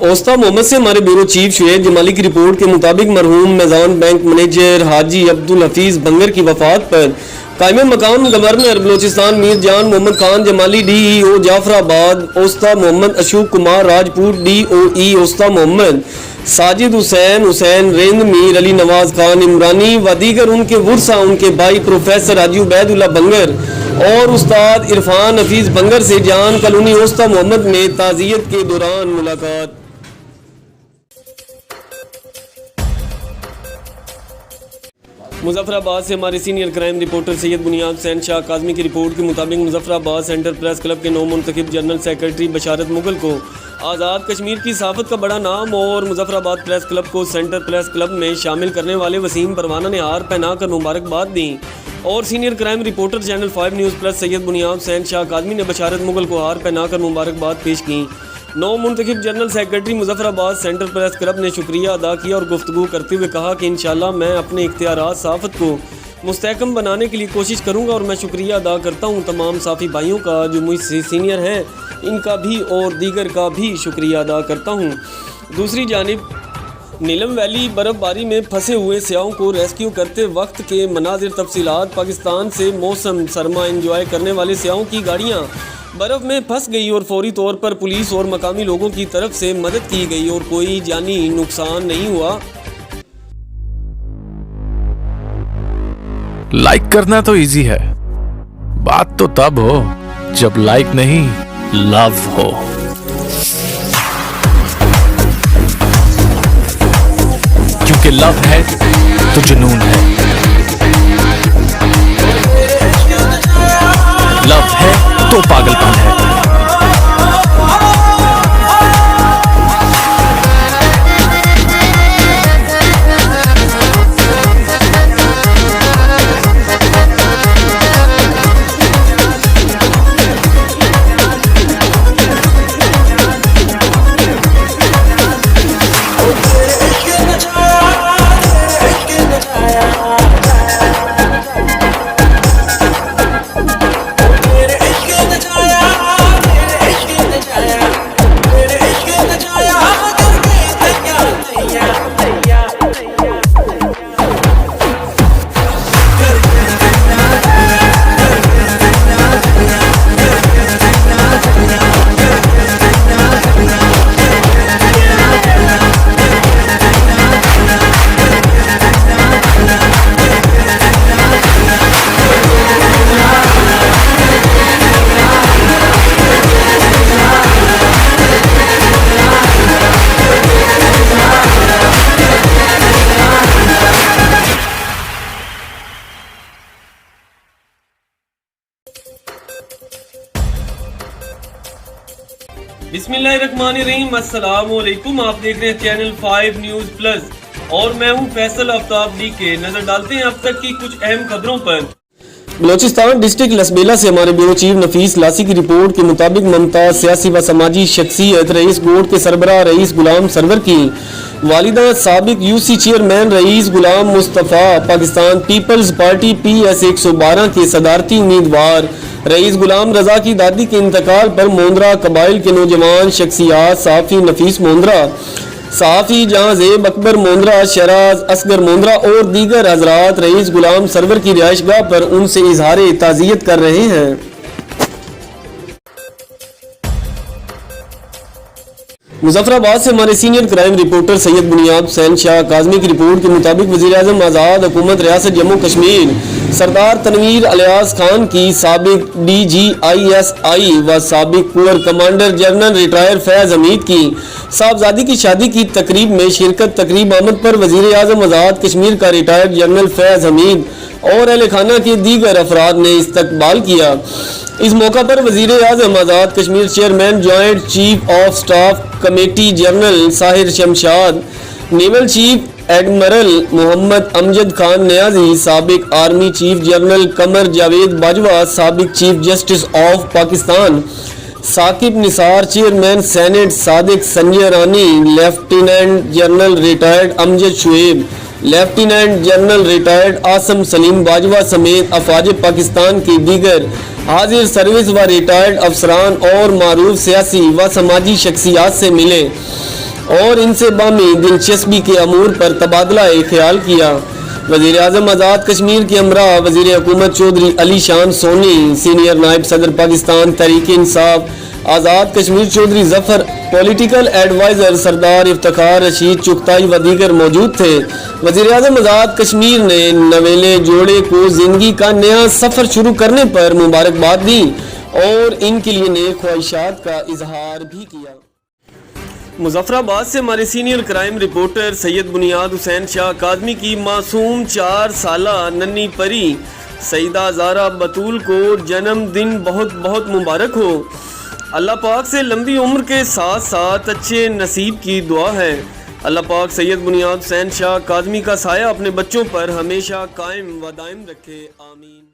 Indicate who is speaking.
Speaker 1: اوستا محمد سے ہمارے bureau chief Shoaib جمالی کی رپورٹ کے مطابق مرحوم میزان بینک منیجر حاجی عبدالحفیظ بنگر کی وفات پر قائم مقام گورنر بلوچستان میر جان محمد خان جمالی ڈی ای او جعفر آباد، اوستا محمد اشوک کمار راجپوت ڈی او ای اوستا محمد ساجد حسین رند، میر علی نواز خان عمرانی و دیگر ان کے ورثہ، ان کے بھائی پروفیسر حاجی عبید اللہ بنگر اور استاد عرفان حفیظ بنگر سے جان کالونی اوستا محمد میں تعزیت کے دوران ملاقات۔ مظفر آباد سے ہمارے سینئر کرائم رپورٹر سید بنیاد حسین شاہ کاظمی کی رپورٹ کے مطابق مظفر آباد سینٹر پریس کلب کے نو منتخب جنرل سیکرٹری بشارت مغل کو آزاد کشمیر کی صحافت کا بڑا نام اور مظفر آباد پریس کلب کو سینٹر پریس کلب میں شامل کرنے والے وسیم پروانہ نے ہار پہنا کر مبارکباد دی اور senior crime reporter channel 5 news plus Syed Bunyad Hussain شاہ کاظمی نے بشارت مغل کو ہار پہنا کر مبارکباد پیش کی۔ نو منتخب جنرل سیکرٹری مظفر آباد سینٹر پریس کلب نے شکریہ ادا کیا اور گفتگو کرتے ہوئے کہا کہ انشاءاللہ میں اپنے اختیارات صحافت کو مستحکم بنانے کے لیے کوشش کروں گا اور میں شکریہ ادا کرتا ہوں تمام صحافی بھائیوں کا جو مجھ سے سینئر ہیں، ان کا بھی اور دیگر کا بھی شکریہ ادا کرتا ہوں۔ دوسری جانب نیلم ویلی برف باری میں پھنسے ہوئے سیاحوں کو ریسکیو کرتے وقت کے مناظر تفصیلات۔ پاکستان سے موسم سرما انجوائے کرنے والے سیاحوں کی گاڑیاں برف میں پھنس گئی اور فوری طور پر پولیس اور مقامی لوگوں کی طرف سے مدد کی گئی اور کوئی جانی نقصان نہیں ہوا۔
Speaker 2: لائک کرنا تو ایزی ہے، بات تو تب ہو جب لائک نہیں لو ہو۔ کیونکہ لو ہے تو جنون ہے، لو ہے تو پاگل پن ہے۔
Speaker 1: بسم اللہ الرحمن الرحیم، السلام علیکم۔ آپ دیکھ رہے ہیں چینل 5 نیوز پلس اور میں ہوں فیصل آفتاب ڈی کے۔ نظر ڈالتے ہیں اب تک کی کچھ اہم خبروں پر۔ بلوچستان ڈسٹرکٹ لسبیلا سے ہمارے بیورو چیف نفیس لاسی کی رپورٹ کے مطابق ممتاز سیاسی و سماجی شخصیت رئیس بورڈ کے سربراہ رئیس غلام سرور کی والدہ سابق you C chairman Raees Ghulam Mustafa Pakistan Peoples party PS 112 کے صدارتی امیدوار رئیس غلام رضا کی دادی کے انتقال پر موندرا قبائل کے نوجوان شخصیات صحافی نفیس موندرا، صحافی جہاں زیب اکبر موندرا، شراز اصغر موندرا اور دیگر حضرات رئیس غلام سرور کی رہائش گاہ پر ان سے اظہار تعزیت کر رہے ہیں۔ مظفر آباد سے ہمارے سینئر کرائم رپورٹر سید بنیاد حسین شاہ کاظمی کی رپورٹ کے مطابق وزیر اعظم آزاد حکومت ریاست جموں کشمیر سردار تنویر الیاس خان کی سابق DGISI و سابق کور کمانڈر جنرل ریٹائر فیض حمید کی صاحبزادی کی شادی کی تقریب میں شرکت۔ تقریب آمد پر وزیر اعظم آزاد کشمیر کا ریٹائر جنرل فیض حمید اور اہل خانہ کے دیگر افراد نے استقبال کیا۔ اس موقع پر وزیر اعظم Azad Kashmir chairman joint chief of staff committee general Sahir Shamshad, naval chief admiral Muhammad Amjad Khan Niazi, سابق army chief general Qamar Javed Bajwa, سابق chief justice of Pakistan Saqib Nisar, chairman senate Sadiq Sanjrani, lieutenant general retired Amjad Shoaib, lieutenant general retired Asim Saleem Bajwa سمیت افواج پاکستان کی دیگر حاضر سروس و ریٹائرڈ افسران اور معروف سیاسی و سماجی شخصیات سے ملے۔ اور ان سے بامی دلچسپی کے امور پر تبادلہ خیال کیا۔ وزیر اعظم آزاد کشمیر کے ہمراہ وزیر حکومت چودھری علی شان سونی، سینئر نائب صدر پاکستان تحریک انصاف آزاد کشمیر چودھری ظفر، پولیٹیکل ایڈوائزر سردار افتخار رشید چغتائی و دیگر موجود تھے۔ وزیر اعظم آزاد کشمیر نے نویلے جوڑے کو زندگی کا نیا سفر شروع کرنے پر مبارکباد دی اور ان کے لیے نیک خواہشات کا اظہار بھی کیا۔ مظفر آباد سے ہمارے سینئر کرائم رپورٹر سید بنیاد حسین شاہ کاظمی کی معصوم 4 سالہ ننھی پری سیدہ زارا بطول کو جنم دن بہت بہت مبارک ہو۔ اللہ پاک سے لمبی عمر کے ساتھ ساتھ اچھے نصیب کی دعا ہے۔ اللہ پاک سید بنیاد حسین شاہ کاظمی کا سایہ اپنے بچوں پر ہمیشہ قائم و دائم رکھے، آمین۔